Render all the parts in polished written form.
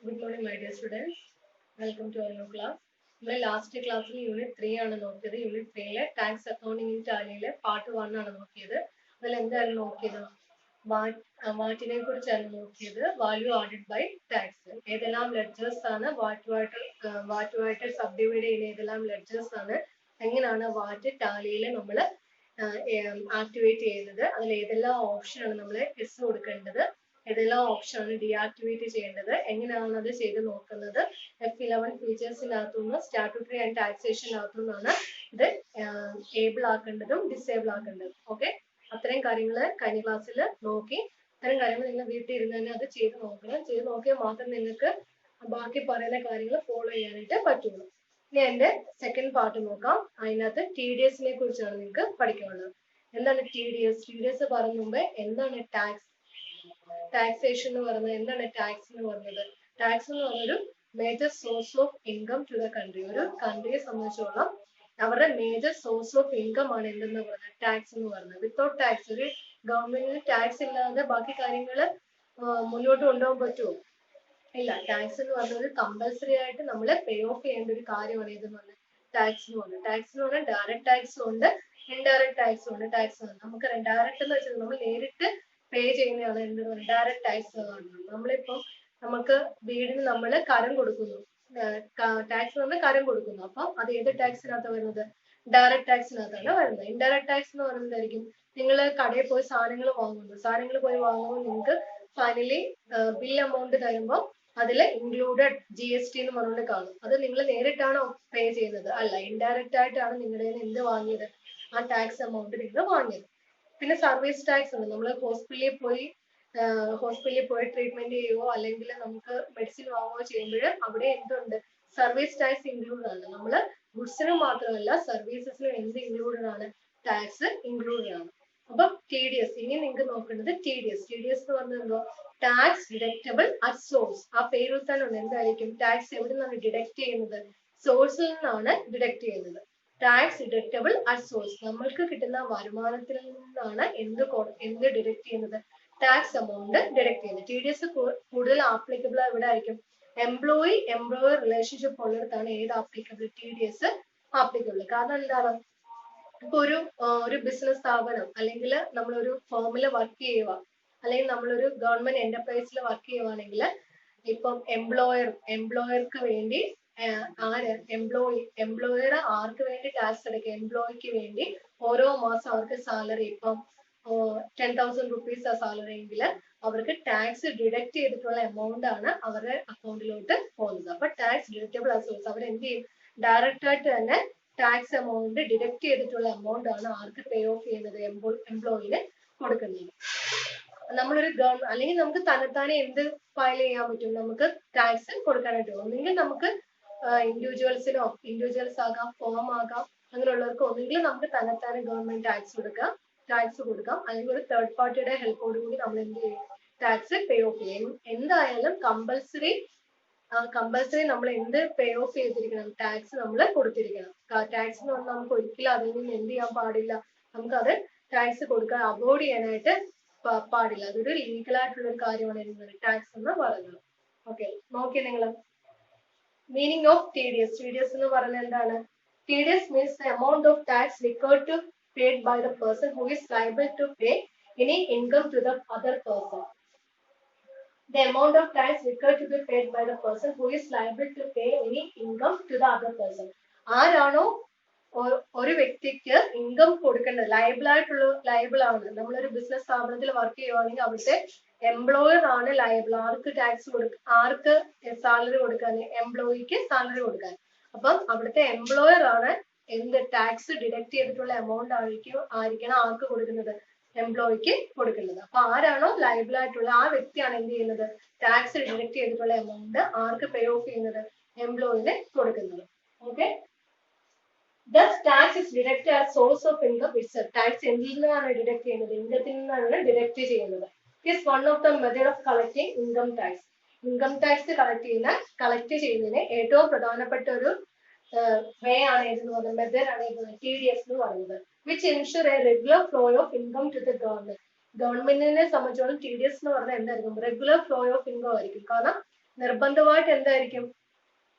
Good morning, my dear students. Welcome to our new class. നമ്മുടെ last ക്ലാസ്സിൽ unit 3 ആണ് നോക്കിയത്. യൂണിറ്റ് 3 ടാക്സ് അക്കൗണ്ടിംഗ് ഇൻ ടാലിയിലെ part 1 ആണ് നോക്കിയത്. അതിൽ എന്താണ് നോക്കിയത്? വാറ്റിനെ കുറിച്ചാണ് നോക്കിയത്. Value added by tax. ഏതെല്ലാം ലെഡ്ജേഴ്സ് ആണ് വാറ്റുമായിട്ട് സബ്ഡിവൈഡ് ചെയ്യുന്ന ഏതെല്ലാം ലെഡ്ജേഴ്സ് ആണ്, എങ്ങനെയാണ് വാറ്റ് ടാലിയിൽ നമ്മൾ ആക്ടിവേറ്റ് ചെയ്യുന്നത്, അതിൽ ഏതെല്ലാം ഓപ്ഷൻ ആണ് നമ്മൾ എസ് കൊടുക്കേണ്ടത്, ഏതെല്ലാം ഓപ്ഷൻ ആണ് ഡീആക്ടിവേറ്റ് ചെയ്യേണ്ടത്, എങ്ങനെയാണ് അത് ചെയ്ത് നോക്കുന്നത്. F11 ഫീച്ചേഴ്സിനകത്തുനിന്ന് സ്റ്റാറ്റ്യൂട്ടറി ആൻഡ് ടാക്സേഷനകത്തുനിന്നാണ് ഇത് ഏബിൾ ആക്കേണ്ടതും ഡിസേബിൾ ആക്കേണ്ടതും. ഓക്കെ, അത്രയും കാര്യങ്ങൾ കഴിഞ്ഞ ക്ലാസ്സിൽ നോക്കി. അത്തരം കാര്യങ്ങൾ നിങ്ങൾ വീട്ടിൽ ഇരുന്ന് തന്നെ അത് ചെയ്ത് നോക്കണം. ചെയ്ത് നോക്കിയാൽ മാത്രം നിങ്ങൾക്ക് ബാക്കി പറയുന്ന കാര്യങ്ങൾ ഫോളോ ചെയ്യാനായിട്ട് പറ്റുള്ളൂ. ഇനി എൻ്റെ സെക്കൻഡ് പാർട്ട് നോക്കാം. അതിനകത്ത് TDS കുറിച്ചാണ് നിങ്ങൾക്ക് പഠിക്കാനുള്ളത്. എന്താണ് TDS? TDS പറഞ്ഞ മുമ്പേ എന്താണ് ടാക്സേഷൻ എന്ന് പറയുന്നത്, എന്താണ് ടാക്സ് എന്ന് പറയുന്നത്? ടാക്സ് എന്ന് പറഞ്ഞൊരു major source of income to the country. ഒരു കൺട്രിയെ സംബന്ധിച്ചോളം അവരുടെ മേജർ സോഴ്സ് ഓഫ് ഇൻകം ആണ് എന്തെന്ന് പറയുന്നത്, ടാക്സ് എന്ന് പറയുന്നത്. വിത്തൗട്ട് ടാക്സ്, ഒരു ഗവൺമെന്റിന് ടാക്സ് ഇല്ലാതെ ബാക്കി കാര്യങ്ങൾ മുന്നോട്ട് കൊണ്ടുപോകാൻ പറ്റുമോ? ഇല്ല. ടാക്സ് എന്ന് പറഞ്ഞത് കമ്പൽസറി ആയിട്ട് നമ്മൾ പേ ഓഫ് ചെയ്യേണ്ട ഒരു കാര്യമാണ്. ഇതെന്ന് പറഞ്ഞാൽ ടാക്സ് എന്ന് പറഞ്ഞാൽ, ടാക്സ് എന്ന് പറഞ്ഞാൽ ഡയറക്റ്റ് ടാക്സും ഉണ്ട്, ഇൻഡയറക്റ്റ് ടാക്സും ഉണ്ട്. ടാക്സ് നമുക്ക് ഡയറക്റ്റ് എന്ന് വെച്ചാൽ നമ്മൾ നേരിട്ട് പേ ചെയ്യുന്നതാണ് എന്ത് പറയുന്നത്, ഡയറക്റ്റ് ടാക്സ് കാണുന്നത്. നമ്മളിപ്പം നമുക്ക് വീടിന് നമ്മൾ കരം കൊടുക്കുന്നു, ടാക്സ് പറഞ്ഞാൽ കരം കൊടുക്കുന്നു. അപ്പം അത് ഏത് ടാക്സിനകത്താണ് വരുന്നത്? ഡയറക്റ്റ് ടാക്സിനകത്താണ് വരുന്നത്. ഇൻഡയറക്റ്റ് ടാക്സ് എന്ന് പറയുന്നതായിരിക്കും നിങ്ങൾ കടയിൽ പോയി സാധനങ്ങൾ വാങ്ങുമ്പോൾ നിങ്ങൾക്ക് ഫൈനലി ബിൽ എമൗണ്ട് തരുമ്പോൾ അതിൽ ഇൻക്ലൂഡഡ് GST എന്ന് പറഞ്ഞുകൊണ്ട് കാണും. അത് നിങ്ങൾ നേരിട്ടാണോ പേ ചെയ്യുന്നത്? അല്ല, ഇൻഡയറക്റ്റ് ആയിട്ടാണ് നിങ്ങളുടെ എന്ത് വാങ്ങിയത്, ആ ടാക്സ് എമൗണ്ട് നിങ്ങൾ വാങ്ങിയത്. പിന്നെ സർവീസ് ടാക്സ് ഉണ്ട്. നമ്മൾ ഹോസ്പിറ്റലിൽ പോയി ട്രീറ്റ്മെന്റ് ചെയ്യുവോ അല്ലെങ്കിൽ നമുക്ക് മെഡിസിൻ വാങ്ങുകയോ ചെയ്യുമ്പോൾ അവിടെ എന്തുണ്ട്? സർവീസ് ടാക്സ് ഇൻക്ലൂഡ് ആണ്. നമ്മൾ ഗുഡ്സിന് മാത്രമല്ല സർവീസസിനും എന്ത് ഇൻക്ലൂഡഡ് ആണ്? ടാക്സ് ഇൻക്ലൂഡഡ് ആണ്. അപ്പം TDS ഇനി നിങ്ങൾക്ക് നോക്കേണ്ടത് TDS എന്ന് പറഞ്ഞത് എന്തോ? Tax deductible at source. ആ പേരിൽ തന്നെ ഉണ്ട്. എന്തായിരിക്കും? ടാക്സ് എവിടെ നിന്നാണ് ഡിഡക്ട് ചെയ്യുന്നത്? സോഴ്സിൽ നിന്നാണ് ഡിഡക്ട് ചെയ്യുന്നത്. Tax deductible at source. നമ്മൾക്ക് കിട്ടുന്ന വരുമാനത്തിൽ നിന്നാണ് എന്ത് ഡിഡക്ട് ചെയ്യുന്നത്? ടാക്സ് എമൗണ്ട് ഡിഡക്ട് ചെയ്യുന്നത്. TDS കൂടുതൽ ആപ്ലിക്കബിൾ എവിടെ ആയിരിക്കും? എംപ്ലോയർ റിലേഷൻഷിപ്പ് ഉള്ളിടത്താണ് ഏത് ആപ്ലിക്കബിൾ? TDS applicable. കാരണം എന്താണ്? ഇപ്പൊ ഒരു ബിസിനസ് സ്ഥാപനം അല്ലെങ്കിൽ നമ്മളൊരു ഫേമിൽ വർക്ക് ചെയ്യുക, അല്ലെങ്കിൽ നമ്മളൊരു ഗവൺമെന്റ് എന്റർപ്രൈസിൽ വർക്ക് ചെയ്യുവാണെങ്കിൽ ഇപ്പം എംപ്ലോയർക്ക് വേണ്ടി എംപ്ലോയർ ആർക്ക് വേണ്ടി ടാക്സ് അടയ്ക്കുക? എംപ്ലോയിക്ക് വേണ്ടി ഓരോ മാസം അവർക്ക് സാലറി ഇപ്പം 10,000 റുപ്പീസ് ആ സാലറി എങ്കിൽ അവർക്ക് ടാക്സ് ഡിഡക്ട് ചെയ്തിട്ടുള്ള എമൗണ്ട് ആണ് അവരുടെ അക്കൗണ്ടിലോട്ട് പോകുന്നത്. അപ്പൊ ടാക്സ് ഡിഡക്റ്റബിൾ അസോഴ്സ് അവർ എന്ത് ചെയ്യും? ഡയറക്റ്റ് ആയിട്ട് തന്നെ ടാക്സ് എമൗണ്ട് ഡിഡക്ട് ചെയ്തിട്ടുള്ള എമൗണ്ട് ആണ് ആർക്ക് പേ ഓഫ് ചെയ്യുന്നത്? എംപ്ലോയിന് കൊടുക്കുന്നത്. നമ്മളൊരു അല്ലെങ്കിൽ നമുക്ക് തന്നെത്താനെ എന്ത് ഫയൽ ചെയ്യാൻ പറ്റും? നമുക്ക് ടാക്സ് കൊടുക്കാനായിട്ട്. ഒന്നുകിൽ നമുക്ക് ഇൻഡിവിജ്വൽസ് ആകാം, ഫോം ആകാം, അങ്ങനെയുള്ളവർക്ക് ഒന്നുകിൽ നമുക്ക് തന്നെത്താനെ ഗവൺമെന്റ് ടാക്സ് കൊടുക്കാം, അല്ലെങ്കിൽ ഒരു തേർഡ് പാർട്ടിയുടെ ഹെൽപ്പോടുകൂടി നമ്മൾ എന്ത് ചെയ്യും? ടാക്സ് പേ ഓഫ് ചെയ്യും. എന്തായാലും കമ്പൽസറി നമ്മൾ എന്ത് പേ ഓഫ് ചെയ്തിരിക്കണം? ടാക്സ് നമ്മൾ കൊടുത്തിരിക്കണം. ടാക്സ് എന്ന് പറഞ്ഞാൽ നമുക്ക് ഒരിക്കലും അതിൽ നിന്ന് എന്ത് ചെയ്യാൻ പാടില്ല, നമുക്കത് ടാക്സ് കൊടുക്കാൻ അവോയ്ഡ് ചെയ്യാനായിട്ട് പാടില്ല. അതൊരു ലീഗൽ ആയിട്ടുള്ള ഒരു കാര്യമാണ് എന്ത് ടാക്സ് എന്ന് പറയുന്നത്. ഓക്കെ, നോക്കിയേ നിങ്ങൾ. മീനിങ് ഓഫ് TDS എന്ന് പറയുന്നത് എന്താണ്? TDS means the amount of tax required to paid by the person who is liable to pay any income to the other person. The amount of tax required to be paid by the person who is liable to pay any income to the other person. ആരാണോ ഒരു വ്യക്തിക്ക് income കൊടുക്കേണ്ടത്, liable ആണ്. നമ്മളൊരു business സ്ഥാപനത്തിൽ work ചെയ്യുവാണെങ്കിൽ അവിടുത്തെ employer ആണ് ലയബിൾ. ആർക്ക് സാലറി കൊടുക്കാൻ? എംപ്ലോയിക്ക് സാലറി കൊടുക്കാൻ. അപ്പം അവിടുത്തെ എംപ്ലോയർ ആണ് എന്ത് ടാക്സ് ഡിഡക്ട് ചെയ്തിട്ടുള്ള എമൗണ്ട് ആയിരിക്കണം ആർക്ക് കൊടുക്കുന്നത്? എംപ്ലോയിക്ക് കൊടുക്കുന്നത്. അപ്പൊ ആരാണോ ലയബിൾ ആയിട്ടുള്ള ആ വ്യക്തിയാണ് എന്ത് ചെയ്യുന്നത്? ടാക്സ് ഡിഡക്ട് ചെയ്തിട്ടുള്ള എമൗണ്ട് ആർക്ക് പേ ഓഫ് ചെയ്യുന്നത്? എംപ്ലോയിന് കൊടുക്കുന്നത്. Okay, thus tax is deducted as source of income itself. Tax എന്തിൽ നിന്നാണ് ഡിഡക്ട് ചെയ്യുന്നത്? ഇൻകത്തിൽ നിന്നാണ് ഡിഡക്ട് ചെയ്യുന്നത്. It is one of the method of collecting income tax. Income tax collect ചെയ്യുന്നതിന് ഏറ്റവും പ്രധാനപ്പെട്ട ഒരു വേ ആണ് ഏതെന്ന് പറയുന്നത്, മെത്തേഡ് ആണ് TDS എന്ന് പറയുന്നത്. which ensure a regular flow of income to the government. ഗവൺമെന്റിനെ സംബന്ധിച്ചോളം TDS എന്ന് പറഞ്ഞാൽ എന്തായിരിക്കും? റെഗുലർ ഫ്ലോ ഓഫ് ഇൻകം ആയിരിക്കും. കാരണം നിർബന്ധമായിട്ട് എന്തായിരിക്കും,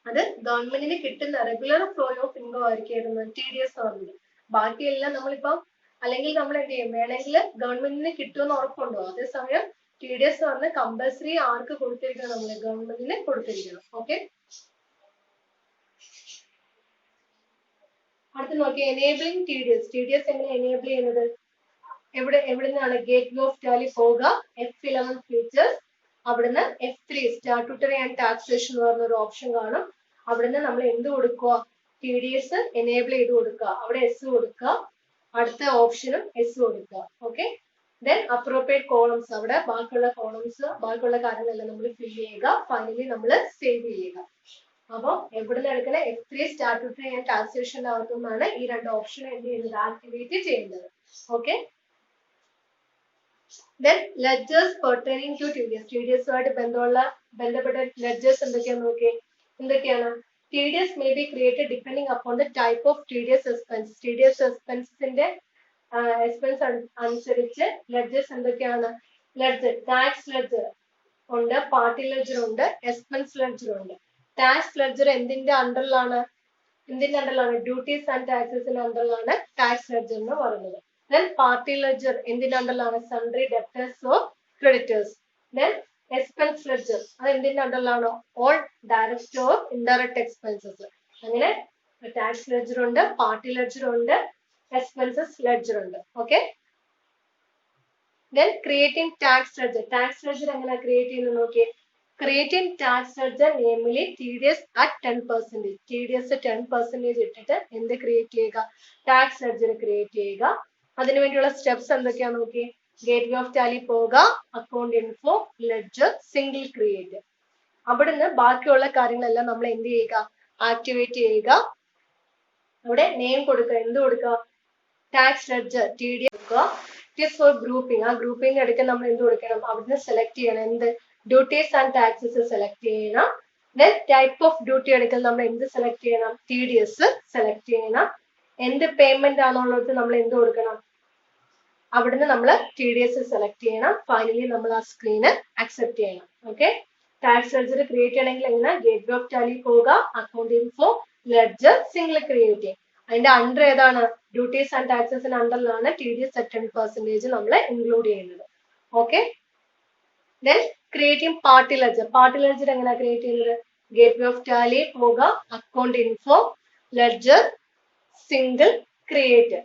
അത് ഗവൺമെന്റിന് കിട്ടുന്ന റെഗുലർ ഫ്ലോ ഓഫ് ഇൻകം ആയിരിക്കും TDS പറഞ്ഞത്. ബാക്കിയെല്ലാം നമ്മളിപ്പം അല്ലെങ്കിൽ നമ്മൾ എന്ത് ചെയ്യും, വേണമെങ്കിൽ ഗവൺമെന്റിന് കിട്ടുമെന്ന് ഉറപ്പുണ്ടോ, അതേസമയം TDS പറഞ്ഞ കമ്പൽസറി ആർക്ക് കൊടുത്തിരിക്കണം, നമ്മൾ ഗവൺമെന്റിന് കൊടുത്തിരിക്കണം. ഓക്കെ, അടുത്ത് നോക്കി എനേബിളിംഗ് TDS എങ്ങനെ എനേബിൾ ചെയ്യുന്നത്, എവിടെ നിന്നാണ് ഗേറ്റ് വേ ഓഫ് ടാലി പോവുക, F11 ഫീച്ചേഴ്സ്, അവിടുന്ന് F3 സ്റ്റാറ്റ്യൂട്ടറി ആൻഡ് ടാക്സേഷൻ എന്ന് പറഞ്ഞ ഒരു ഓപ്ഷൻ കാണും. അവിടുന്ന് നമ്മൾ എന്ത് കൊടുക്കുക, TDS എനേബിൾ ചെയ്ത് കൊടുക്കുക, അവിടെ S കൊടുക്കുക, അടുത്ത ഓപ്ഷനും S കൊടുക്കുക. ഓക്കെ, ദെൻ അപ്രോപ്രിയേറ്റ് കോളംസ്, അവിടെ ബാക്കിയുള്ള കോളംസ് ബാക്കിയുള്ള കാര്യങ്ങളെല്ലാം നമ്മൾ ഫിൽ ചെയ്യുക, ഫൈനലി നമ്മൾ സേവ് ചെയ്യുക. അപ്പോൾ എവിടുന്ന് എടുക്കുന്ന F3 സ്റ്റാറ്റ്യൂട്ടറി ആൻഡ് ടാക്സേഷന്റെ അകത്തുനിന്നാണ് ഈ രണ്ട് ഓപ്ഷൻ എന്ത് ചെയ്യുന്നത്, ആക്ടിവേറ്റ് ചെയ്യുന്നത്. Okay, then ledgers pertaining to TDS ആയിട്ട് ബന്ധപ്പെട്ട ledgers എന്തൊക്കെയാന്ന് നോക്കിയേ, എന്തൊക്കെയാണ്, TDS may be created depending upon the type of TDS expense. TDS expenseന്റെ എക്സ്പെൻസ് അനുസരിച്ച് ledgers എന്തൊക്കെയാണ്, ledger ടാക്സ് ledger ഉണ്ട്, പാർട്ടി ledger ഉണ്ട്, എക്സ്പെൻസ് ledger ഉണ്ട്. ടാക്സ് ledger എന്തിന്റെ അണ്ടറിലാണ്, ഡ്യൂട്ടീസ് ആൻഡ് ടാക്സസിന്റെ അണ്ടറിലാണ് ടാക്സ് ledger എന്ന് പറയുന്നത്. Then party ledger എന്തിന്റെ അണ്ടറിലാണ്, sundry debtors or creditors. Then expense ledger അത് എന്തിന്റെ അണ്ടറിലാണ്, all direct or indirect expenses. അങ്ങനെ ടാക്സ് ledger ഉണ്ട്, പാർട്ടി ledger ഉണ്ട്, എക്സ്പെൻസസ് ledger ഉണ്ട്. Okay, then creating tax ledger. Tax ledger എങ്ങനെ ക്രിയേറ്റ് ചെയ്യുന്നത് നോക്കിയേ, creating tax ledger namely TDS at 10%. TDS 10% ഇട്ടിട്ട് എന്ത് ക്രിയേറ്റ് ചെയ്യുക, ടാക്സ് ledger ക്രിയേറ്റ് ചെയ്യുക. അതിനു വേണ്ടിയുള്ള സ്റ്റെപ്സ് എന്തൊക്കെയാന്ന് നോക്കി, ഗേറ്റ് വേ ഓഫ് ടാലി പോവുക, account info, ledger, single create. അവിടുന്ന് ബാക്കിയുള്ള കാര്യങ്ങളെല്ലാം നമ്മൾ എന്ത് ചെയ്യുക, ആക്ടിവേറ്റ് ചെയ്യുക. അവിടെ നെയിം കൊടുക്കുക, എന്ത് കൊടുക്കുക, ടാക്സ് ലെഡ്ജർ TDS കൊടുക്കുക. ഇറ്റ് ഈസ് ഫോർ ഗ്രൂപ്പിംഗ്, ആ ഗ്രൂപ്പിംഗ് എടുക്കാൻ നമ്മൾ എന്ത് കൊടുക്കണം, അവിടുന്ന് സെലക്ട് ചെയ്യണം, എന്ത്, ഡ്യൂട്ടീസ് ആൻഡ് ടാക്സസ് സെലക്ട് ചെയ്യണം. ദെൻ ടൈപ്പ് ഓഫ് ഡ്യൂട്ടി എടുക്കൽ നമ്മൾ എന്ത് സെലക്ട് ചെയ്യണം, TDS സെലക്ട് ചെയ്യണം. എന്ത് പേയ്മെന്റ് ആണെന്നുള്ളത് നമ്മൾ എന്ത് കൊടുക്കണം, അവിടുന്ന് നമ്മൾ TDS സെലക്ട് ചെയ്യണം. ഫൈനലി നമ്മൾ ആ സ്ക്രീന് അക്സെപ്റ്റ് ചെയ്യണം. ഓക്കെ, ടാക്സ് ലെഡ്ജർ ക്രിയേറ്റ് ചെയ്യണമെങ്കിൽ എങ്ങനെ, ഗേറ്റ് വേ ഓഫ് ടാലി പോവുക, account info, ledger, single create ചെയ്യും. അതിന്റെ അണ്ടർ ഏതാണ്, ഡ്യൂട്ടീസ് ആൻഡ് ടാക്സസിന് അണ്ടറിലാണ് TDS at 10% നമ്മൾ ഇൻക്ലൂഡ് ചെയ്യുന്നത്. Okay, then creating party ledger. Party ledger എങ്ങനെ ക്രിയേറ്റ് ചെയ്യുന്നത്, ഗേറ്റ് വേ ഓഫ് ടാലി പോവുക, account info, ledger, single create.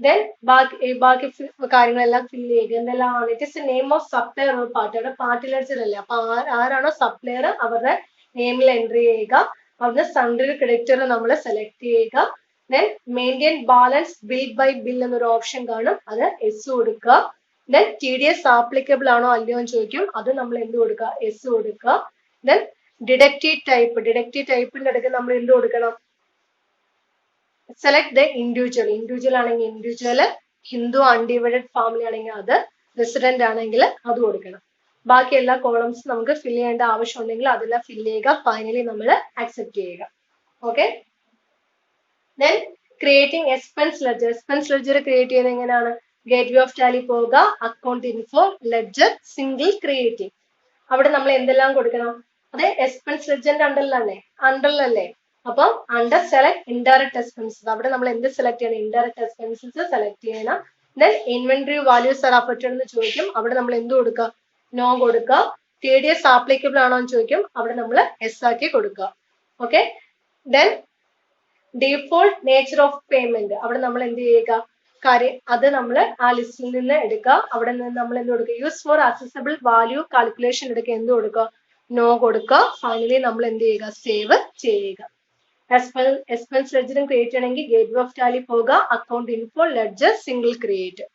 Then ബാക്കി കാര്യങ്ങളെല്ലാം ഫില്ല് ചെയ്യുക. എന്തെല്ലാമാണ്, it is name of supplier or party. അവിടെ പാർട്ടി ലെഡ്ജർ അല്ലേ, അപ്പൊ ആരാണോ സപ്ലയർ അവരുടെ നെയിമിൽ എൻട്രി ചെയ്യുക. അവിടുന്ന് സൺട്രി ക്രെഡിറ്റർ നമ്മൾ സെലക്ട് ചെയ്യുക. Then maintain balance bill by bill എന്നൊരു ഓപ്ഷൻ കാണും, അത് S കൊടുക്കുക. ദെൻ TDS ആപ്ലിക്കബിൾ ആണോ അല്ലയോ എന്ന് ചോദിക്കും, അത് നമ്മൾ എന്ത് കൊടുക്കുക, S കൊടുക്കുക. ദെൻ ഡിഡക്റ്റീവ് ടൈപ്പിന്റെ അടുത്ത് നമ്മൾ എന്ത് കൊടുക്കണം, സെലക്ട് ദ ഇൻഡിവിജ്വൽ ആണെങ്കിൽ ഇൻഡിവിജ്വൽ, ഹിന്ദു അൺഡിവൈഡഡ് ഫാമിലി ആണെങ്കിൽ അത്, റെസിഡന്റ് ആണെങ്കിൽ അത് കൊടുക്കണം. ബാക്കി എല്ലാ കോളംസ് നമുക്ക് ഫിൽ ചെയ്യേണ്ട ആവശ്യം ഉണ്ടെങ്കിൽ അതെല്ലാം ഫിൽ ചെയ്യുക. ഫൈനലി നമ്മൾ അക്സെപ്റ്റ് ചെയ്യുക. Okay, then creating expense ledger create ചെയ്യുന്നത് എങ്ങനെയാണ്, ഗേറ്റ് വേ ഓഫ് ടാലി പോവുക, account info, ledger, single creating. അവിടെ നമ്മൾ എന്തെല്ലാം കൊടുക്കണം, അത് എക്സ്പെൻസ് ലെഡ്ജറിന്റെ അണ്ടറിലല്ലേ. അപ്പം അണ്ടർ സെലക്ട് ഇൻഡയറക്റ്റ് എക്സ്പെൻസസ്, അവിടെ നമ്മൾ എന്ത് സെലക്ട് ചെയ്യണം, ഇൻഡയറക്റ്റ് എക്സ്പെൻസസ് സെലക്ട് ചെയ്യണം. Then inventory values R affected എന്ന് ചോദിക്കും, അവിടെ നമ്മൾ എന്ത് കൊടുക്കുക, നോ കൊടുക്കുക. TDS ആപ്ലിക്കബിൾ ആണോ എന്ന് ചോദിക്കും, അവിടെ നമ്മൾ S ആക്കി കൊടുക്കുക. Okay, then default nature of payment, അവിടെ നമ്മൾ എന്ത് ചെയ്യുക, അത് നമ്മൾ ആ ലിസ്റ്റിൽ നിന്ന് എടുക്കുക. അവിടെ നിന്ന് നമ്മൾ എന്ത് കൊടുക്കുക, use for accessible value calculation എടുക്കുക, എന്ത് കൊടുക്കുക, നോ കൊടുക്കുക. ഫൈനലി നമ്മൾ എന്ത് ചെയ്യുക, സേവ് ചെയ്യുക. എക്സ്പെൻസ് ലെഡ്ജറും ക്രിയേറ്റ് ചെയ്യണമെങ്കിൽ ഗേറ്റ് വേ ഓഫ് ടാലി പോവുക, account info, ledger, single create.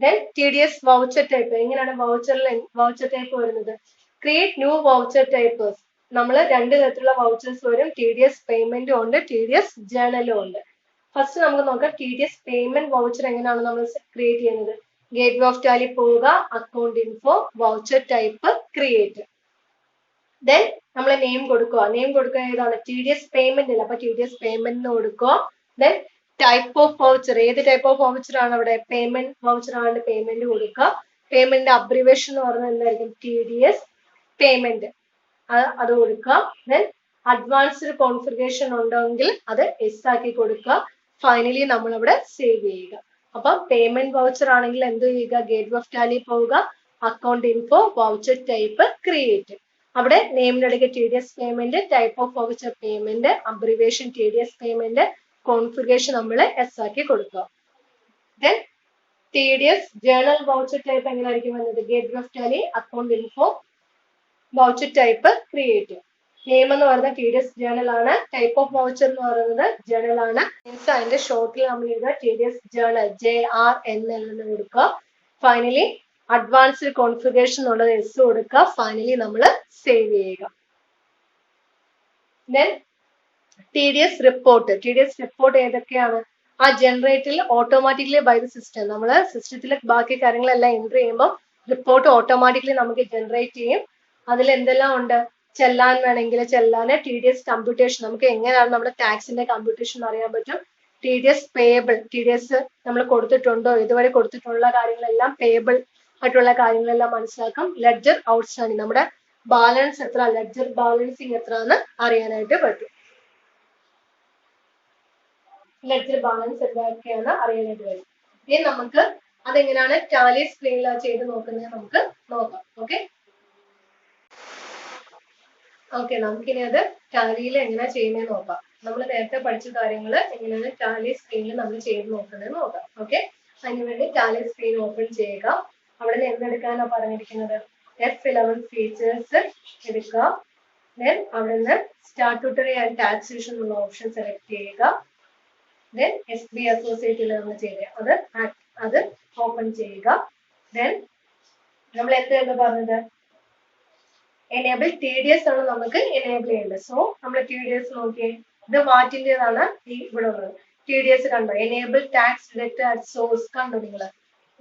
Then TDS voucher type. എങ്ങനെയാണ് വൗച്ചർ ടൈപ്പ് വരുന്നത്, ക്രിയേറ്റ് ന്യൂ വൗച്ചർ ടൈപ്പേഴ്സ്. നമ്മൾ രണ്ട് തരത്തിലുള്ള വൗച്ചേഴ്സ് വരും, TDS പേയ്മെന്റും ഉണ്ട്, TDS ജേണലും ഉണ്ട്. ഫസ്റ്റ് നമുക്ക് നോക്കാം TDS പേയ്മെന്റ് വൗച്ചർ എങ്ങനെയാണ് നമ്മൾ ക്രിയേറ്റ് ചെയ്യുന്നത്. ഗേറ്റ് വേ ഓഫ് ടാലി പോവുക, account info, voucher type, create. Then നമ്മൾ നെയിം കൊടുക്കുക ഏതാണ്, TDS പേയ്മെന്റ് ഇല്ല, അപ്പൊ TDS പേയ്മെന്റ് കൊടുക്കുക. ദെൻ ടൈപ്പ് ഓഫ് വൗച്ചർ, ഏത് ടൈപ്പ് ഓഫ് വൗച്ചർ ആണ്, അവിടെ പേയ്മെന്റ് വൗച്ചർ ആണ്, പേയ്മെന്റ് കൊടുക്കുക. പേയ്മെന്റ് അബ്രിവേഷൻ എന്ന് പറഞ്ഞാൽ എന്തായിരിക്കും, TDS പേയ്മെന്റ് അത് കൊടുക്കുക. ദെൻ അഡ്വാൻസ്ഡ് കോൺഫിഗറേഷൻ ഉണ്ടെങ്കിൽ അത് എസ് ആക്കി കൊടുക്കുക. ഫൈനലി നമ്മൾ അവിടെ സേവ് ചെയ്യുക. അപ്പൊ പേയ്മെന്റ് വൗച്ചർ ആണെങ്കിൽ എന്ത് ചെയ്യുക, ഗേറ്റ്വേ ഓഫ് ടാലി പോവുക, account info, voucher type, create. അവിടെ നെയിമിനടുക്ക് T D S payment, type of voucher payment, abbreviation T D S payment, configuration നമ്മൾ എസ് ആക്കി കൊടുക്കുക. Then T D S journal voucher type എങ്ങനെയായിരിക്കും വന്നത്, gateway of Tally, account info, voucher type, create. Name എന്ന് പറയുന്നത് T D S journal ആണ്. Type of voucher എന്ന് പറയുന്നത് ജേണൽ ആണ്. മീൻസ് അതിന്റെ ഷോർട്ടിൽ നമ്മൾ എഴുതുക T D S journal, JRN എന്ന് കൊടുക്കുക. ഫൈനലി അഡ്വാൻസ്ഡ് കോൺഫിഗറേഷൻ എന്നുള്ളത് എസ് കൊടുക്കുക. ഫൈനലി നമ്മൾ സേവ് ചെയ്യുക. Then T D S report. T D S report ഏതൊക്കെയാണ്, ആ ജനറേറ്റിൽ ഓട്ടോമാറ്റിക്കലി ബൈ ദ സിസ്റ്റം. നമ്മൾ സിസ്റ്റത്തിൽ ബാക്കി കാര്യങ്ങളെല്ലാം എൻട്രി ചെയ്യുമ്പോൾ റിപ്പോർട്ട് ഓട്ടോമാറ്റിക്കലി നമുക്ക് ജനറേറ്റ് ചെയ്യും. അതിൽ എന്തെല്ലാം ഉണ്ട്, ചെല്ലാൻ വേണമെങ്കിൽ ചെല്ലാന്, ടി ഡി എസ് കമ്പ്യൂട്ടേഷൻ, നമുക്ക് എങ്ങനെയാണ് നമ്മുടെ ടാക്സിന്റെ കമ്പ്യൂട്ടേഷൻ അറിയാൻ പറ്റും. T D S payable, T D S നമ്മൾ കൊടുത്തിട്ടുണ്ടോ, ഇതുവരെ കൊടുത്തിട്ടുള്ള കാര്യങ്ങളെല്ലാം പേയബിൾ ആയിട്ടുള്ള കാര്യങ്ങളെല്ലാം മനസ്സിലാക്കാം. ലെഡ്ജർ ഔട്ട്സ്റ്റാൻഡിങ്, നമ്മുടെ ബാലൻസ് എത്ര, ലെഡ്ജർ ബാലൻസിങ് എത്ര എന്ന് അറിയാനായിട്ട് പറ്റും. ലെഡ്ജർ ബാലൻസ് എന്തൊക്കെയാണ് അറിയാനായിട്ട് പറ്റും. ഇനി നമുക്ക് അതെങ്ങനെയാണ് ടാലി സ്ക്രീനിൽ ചെയ്ത് നോക്കുന്നത് നമുക്ക് നോക്കാം. ഓക്കെ, നമുക്കിനി അത് ടാലിയിൽ എങ്ങനെ ചെയ്യുന്നത് നോക്കാം. നമ്മൾ നേരത്തെ പഠിച്ച കാര്യങ്ങൾ എങ്ങനെയാണ് ടാലി സ്ക്രീനിൽ നമ്മൾ ചെയ്ത് നോക്കുന്നത് നോക്കാം. ഓക്കെ, അതിനുവേണ്ടി ടാലി സ്ക്രീൻ ഓപ്പൺ ചെയ്യുക. അവിടെ നിന്ന് എന്തെടുക്കാനാണ് പറഞ്ഞിരിക്കുന്നത്, F11 ഫീച്ചേഴ്സ് എടുക്കുക. ദെൻ അവിടെ നിന്ന് സ്റ്റാറ്റ്യൂട്ടറി ആൻഡ് ടാക്സേഷൻ എന്നുള്ള ഓപ്ഷൻ സെലക്ട് ചെയ്യുക. ദെൻ SB അസോസിയേറ്റിൽ നമ്മൾ ചെയ്ത് അത് ഓപ്പൺ ചെയ്യുക. ദെൻ നമ്മൾ എന്തെന്ന് പറഞ്ഞത്, എനേബിൾ ടി ഡി എസ് ആണ് നമുക്ക് എനേബിൾ ചെയ്യേണ്ടത്. സോ നമ്മൾ ടി ഡി എസ് നോക്കിയേ, ഇത് വാറ്റിൻ്റെതാണ് ഈ ഇവിടെ ഉള്ളത്. ടി ഡി എസ് കണ്ടോ, enable tax deduct at source കണ്ടോ നിങ്ങൾ.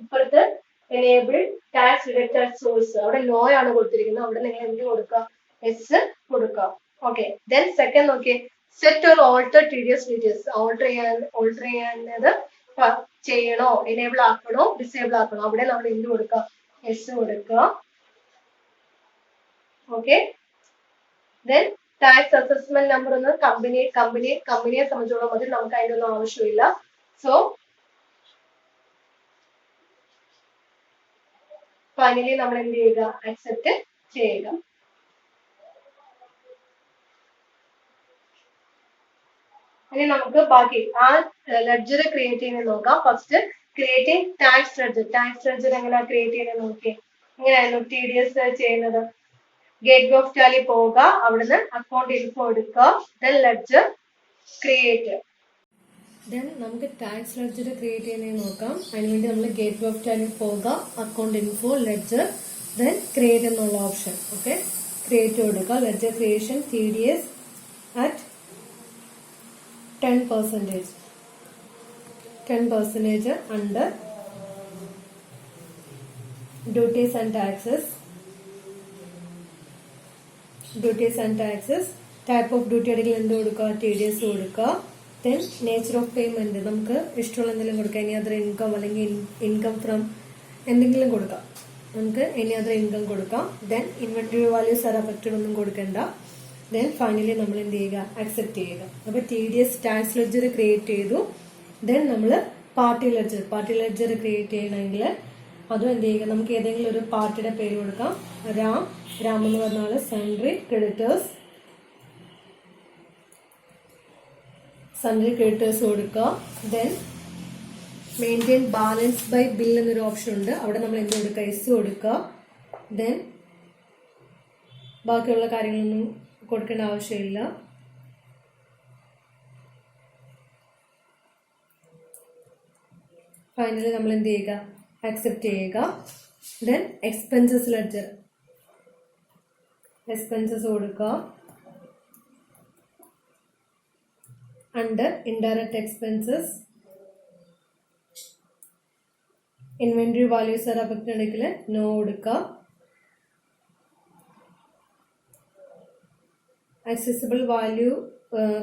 ഇപ്പോഴത്തെ enable tax deduct at source അവിടെ നോ ആണ് കൊടുത്തിരിക്കുന്നത്. അവിടെ നിങ്ങൾ എന്ത് കൊടുക്കുക, എസ് കൊടുക്കുക. ഓക്കെ, ദെൻ സെക്കൻഡ് നോക്കിയേ, set or alter T D S details. Alter ചെയ്യാനത് ചെയ്യണോ, എനേബിൾ ആക്കണോ, ഡിസേബിൾ ആക്കണോ, അവിടെ നമ്മൾ എന്ത് കൊടുക്കുക, എസ് കൊടുക്കുക. Okay, then tax assessment number ഒന്ന് കമ്പനിയെ സംബന്ധിച്ചോളം മതി, നമുക്ക് അതിന്റെ ഒന്നും ആവശ്യമില്ല. സോ ഫൈനലി നമ്മൾ എന്ത് ചെയ്യുക, അക്സെപ്റ്റ് ചെയ്യുക. ഇനി നമുക്ക് ബാക്കി ആ ലെഡ്ജർ ക്രിയേറ്റ് ചെയ്യുന്നത് നോക്കാം. First creating tax ledger. Tax ledger എങ്ങനെയാ ക്രിയേറ്റ് ചെയ്യുന്നത് നോക്കി. എങ്ങനെയായിരുന്നു ടി ഡി എസ് ചെയ്യുന്നത്, ഗേറ്റ്വേ ഓഫ് ടാലി പോവുക, അവിടുന്ന് അക്കൗണ്ട് ഇൻഫോ എടുക്കുക, ദെൻ ലെഡ്ജർ ക്രിയേറ്റ്. ദെൻ നമുക്ക് ടാക്സ് ലെഡ്ജർ ക്രിയേറ്റ് ചെയ്യുന്നത് നോക്കാം. അതിനുവേണ്ടി നമ്മൾ ഗേറ്റ്വേ ഓഫ് ടാലി പോവുക, account info, ledger, then create എന്നുള്ള ഓപ്ഷൻ. ഓക്കെ, ക്രിയേറ്റ് കൊടുക്കുക. Ledger creation T D S at 10% under duties and taxes. Type of duty എടുക്കൽ എന്ത് കൊടുക്കുക, TDS കൊടുക്കുക. Then nature of payment, നമുക്ക് ഇഷ്ടമുള്ള എന്തെങ്കിലും കൊടുക്കാം. എനി അതർ ഇൻകം അല്ലെങ്കിൽ ഇൻകം ഫ്രം എന്തെങ്കിലും കൊടുക്കാം. നമുക്ക് എനി അതർ ഇൻകം കൊടുക്കാം. Then inventory values R affected ഒന്നും കൊടുക്കണ്ട. ദെൻ ഫൈനലി നമ്മൾ എന്ത് ചെയ്യുക, അക്സെപ്റ്റ് ചെയ്യുക. അപ്പൊ TDS ടാക്സ് ലെഡ്ജർ ക്രിയേറ്റ് ചെയ്തു. ദെൻ നമ്മൾ പാർട്ടി ലെഡ്ജർ ക്രിയേറ്റ് ചെയ്യണമെങ്കിൽ അതും എന്ത് ചെയ്യുക, നമുക്ക് ഏതെങ്കിലും ഒരു പാർട്ടിയുടെ പേര് കൊടുക്കാം. രാം എന്ന് പറഞ്ഞാൽ സൺട്രി ക്രെഡിറ്റേഴ്സ് കൊടുക്കുക. Then maintain balance by bill എന്നൊരു ഓപ്ഷൻ ഉണ്ട്. അവിടെ നമ്മൾ എന്ത് കൊടുക്കുക, എസ് കൊടുക്കുക. ദെൻ ബാക്കിയുള്ള കാര്യങ്ങളൊന്നും കൊടുക്കേണ്ട ആവശ്യമില്ല. ഫൈനലി നമ്മൾ എന്ത് ചെയ്യുക, അക്സെപ്റ്റ് ചെയ്യുക. ദെൻ എക്സ്പെൻസസ് ലെഡ്ജർ കൊടുക്കുക. Under indirect expenses inventory values R affected ഉണ്ടെങ്കിൽ നോ കൊടുക്കുക. അക്സസിബിൾ വാല്യൂ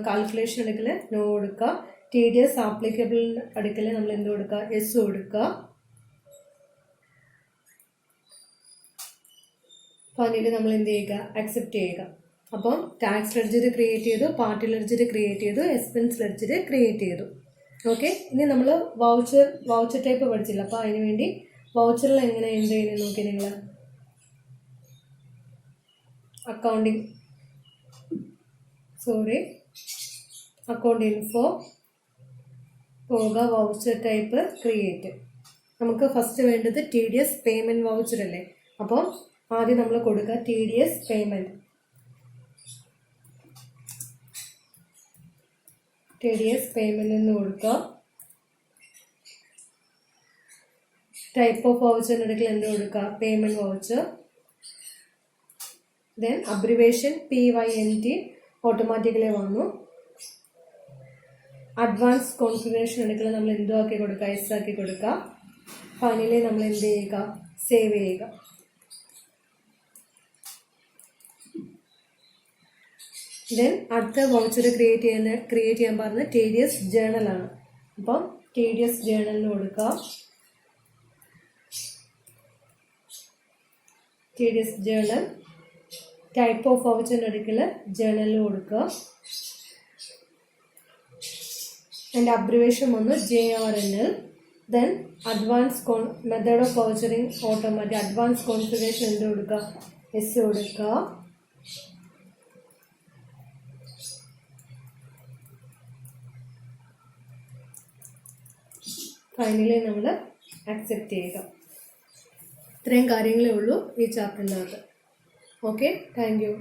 കാൽക്കുലേഷൻ എടുക്കൽ നോ കൊടുക്കുക. TDS ആപ്ലിക്കബിൾ എടുക്കൽ നമ്മൾ എന്ത് കൊടുക്കുക, എസ് കൊടുക്കുക. ഫൈനലി നമ്മൾ എന്ത് ചെയ്യുക, അക്സെപ്റ്റ് ചെയ്യുക. അപ്പം ടാക്സ് ലെഡ്ജർ ക്രിയേറ്റ് ചെയ്തു, പാർട്ടി ലെഡ്ജർ ക്രിയേറ്റ് ചെയ്തു, എക്സ്പെൻസ് ലെഡ്ജർ ക്രിയേറ്റ് ചെയ്തു. ഓക്കെ, ഇനി നമ്മൾ വൗച്ചർ ടൈപ്പ് പഠിച്ചില്ല. അപ്പോൾ അതിന് വേണ്ടി വൗച്ചറിൽ എങ്ങനെ എൻ്റർ ചെയ്യുന്നത് നോക്കി നിങ്ങൾ. അക്കൗണ്ട് ഇൻഫോ പോവുക, വൗച്ചർ ടൈപ്പ് ക്രിയേറ്റ്. നമുക്ക് ഫസ്റ്റ് വേണ്ടത് TDS പേയ്മെൻറ്റ് വൗച്ചർ അല്ലേ. അപ്പം ആദ്യം നമ്മൾ കൊടുക്കുക TDS പേയ്മെൻറ്റ്. എന്ന് കൊടുക്കുക. ടൈപ്പ് ഓഫ് വൗച്ചറിന് ഇടയ്ക്ക് എന്ത് കൊടുക്കുക, payment voucher. Then abbreviation PYNT automatically വന്നു. അഡ്വാൻസ് കോൺഫിഗറേഷൻ ഇടയ്ക്ക് നമ്മൾ എന്തോ ആക്കി കൊടുക്കുക, S ആക്കി കൊടുക്കുക. ഫൈനലി നമ്മൾ എന്ത് ചെയ്യുക, സേവ് ചെയ്യുക. ദെൻ അടുത്ത വൗച്ചർ ക്രിയേറ്റ് ചെയ്യാൻ പറഞ്ഞത് TDS ജേണലാണ്. അപ്പം TDS ജേണലിന് കൊടുക്കുക. TDS ജേണൽ ടൈപ്പ് ഓഫ് വൗച്ചറിൻ്റെ അടുക്കൽ ജേണലിന് കൊടുക്കുക. അതിൻ്റെ അബ്രിവേഷൻ വന്നു JRNL. Then method of vouchering automatic. Advance configuration എന്ത് കൊടുക്കുക, S കൊടുക്കുക. ഫൈനലി നമ്മൾ അക്സെപ്റ്റ് ചെയ്യുക. ഇത്രയും കാര്യങ്ങളേ ഉള്ളൂ ഈ ചാപ്റ്ററിൻ്റെ അകത്ത്. Okay, thank you.